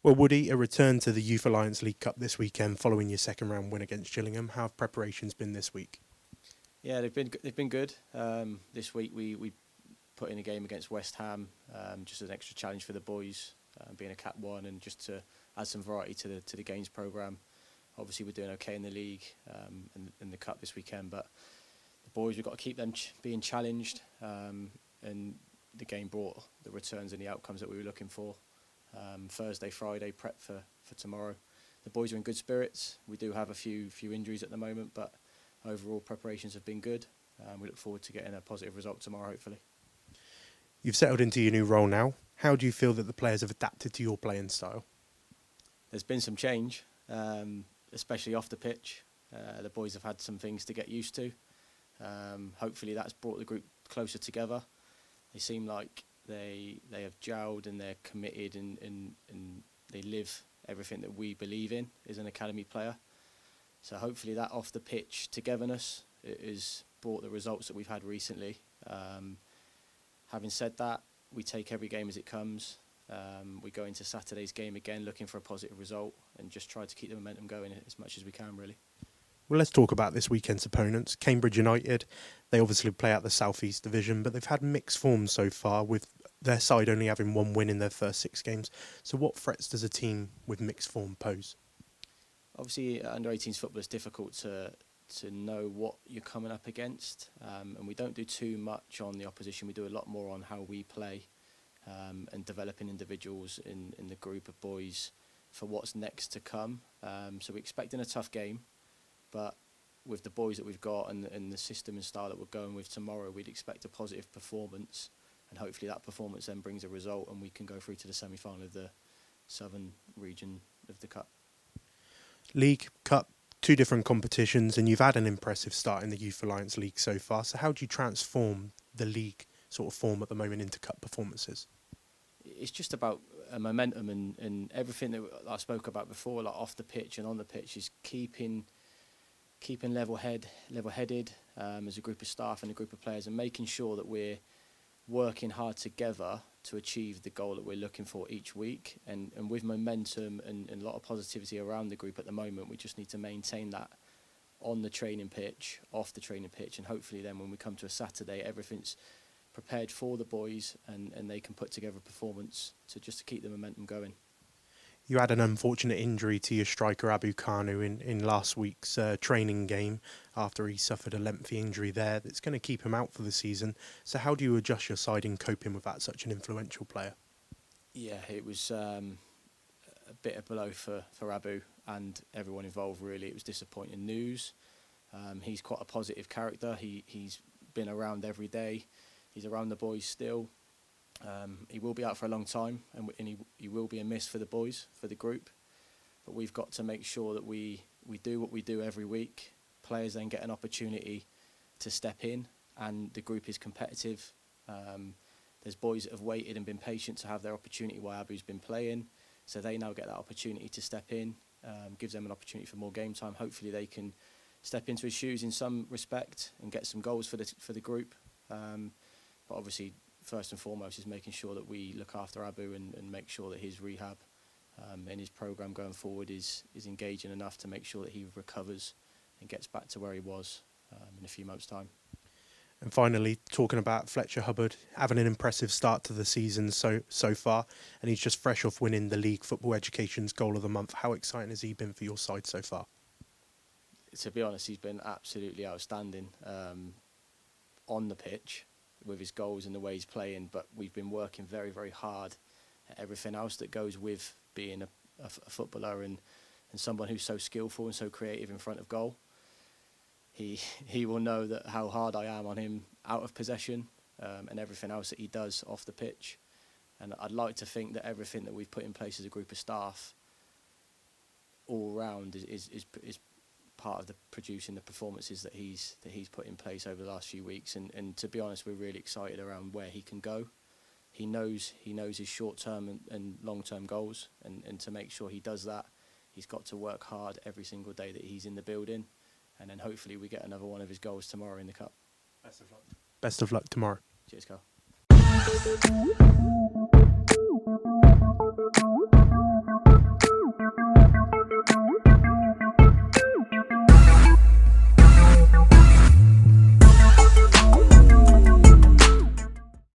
Well, Woody, a return to the Youth Alliance League Cup this weekend following your second round win against Gillingham. How have preparations been this week? Yeah, they've been good. This week we put in a game against West Ham, just as an extra challenge for the boys, being a Cat 1 and just to add some variety to the games programme. Obviously, we're doing okay in the league and in the cup this weekend, but the boys, we've got to keep them being challenged. And the game brought the returns and the outcomes that we were looking for. Thursday, Friday, prep for tomorrow. The boys are in good spirits. We do have a few injuries at the moment, but overall preparations have been good. We look forward to getting a positive result tomorrow, hopefully. You've settled into your new role now. How do you feel that the players have adapted to your playing style? There's been some change, especially off the pitch. The boys have had some things to get used to. Hopefully that's brought the group closer together. They seem like they have gelled and they're committed and they live everything that we believe in as an academy player. So hopefully that off the pitch togetherness has brought the results that we've had recently. Having said that, we take every game as it comes. We go into Saturday's game again looking for a positive result and just try to keep the momentum going as much as we can, really. Well, let's talk about this weekend's opponents. Cambridge United, they obviously play out the South East Division, but they've had mixed form so far, with their side only having one win in their first 6 games. So what threats does a team with mixed form pose? Obviously, under-18s football is difficult to know what you're coming up against, and we don't do too much on the opposition. We do a lot more on how we play and developing individuals in the group of boys for what's next to come. So we're expecting a tough game, but with the boys that we've got and the system and style that we're going with tomorrow, we'd expect a positive performance, and hopefully that performance then brings a result and we can go through to the semi-final of the southern region of the Cup. League, Cup, 2 different competitions, and you've had an impressive start in the Youth Alliance League so far. So how do you transform the league sort of form at the moment into cup performances? It's just about momentum and everything that I spoke about before, like off the pitch and on the pitch, is keeping level-headed as a group of staff and a group of players, and making sure that we're working hard together to achieve the goal that we're looking for each week. And with momentum and a lot of positivity around the group at the moment, we just need to maintain that on the training pitch, off the training pitch, and hopefully then when we come to a Saturday, everything's prepared for the boys and they can put together a performance to keep the momentum going. You had an unfortunate injury to your striker Abu Kanu in last week's training game after he suffered a lengthy injury there that's going to keep him out for the season. So how do you adjust your side in coping with that, such an influential player? Yeah, it was a bit of blow for Abu and everyone involved, really. It was disappointing news. He's quite a positive character. He's been around every day. He's around the boys still. He will be out for a long time, and he will be a miss for the boys, for the group. But we've got to make sure that we do what we do every week. Players then get an opportunity to step in, and the group is competitive. There's boys that have waited and been patient to have their opportunity while Abu's been playing, so they now get that opportunity to step in, gives them an opportunity for more game time. Hopefully they can step into his shoes in some respect and get some goals for the group. But obviously, first and foremost is making sure that we look after Abu and make sure that his rehab and his programme going forward is engaging enough to make sure that he recovers and gets back to where he was in a few months' time. And finally, talking about Fletcher, Hubbard having an impressive start to the season so far, and he's just fresh off winning the League Football Education's Goal of the Month. How exciting has he been for your side so far? To be honest, he's been absolutely outstanding on the pitch with his goals and the way he's playing, but we've been working very, very hard at everything else that goes with being a footballer and someone who's so skillful and so creative in front of goal. He will know that how hard I am on him out of possession and everything else that he does off the pitch. And I'd like to think that everything that we've put in place as a group of staff all round is part of the producing the performances that he's put in place over the last few weeks. And to be honest, we're really excited around where he can go. He knows his short-term and long-term goals, and to make sure he does that, he's got to work hard every single day that he's in the building, and then hopefully we get another one of his goals tomorrow in the Cup. Best of luck tomorrow. Cheers, Carl.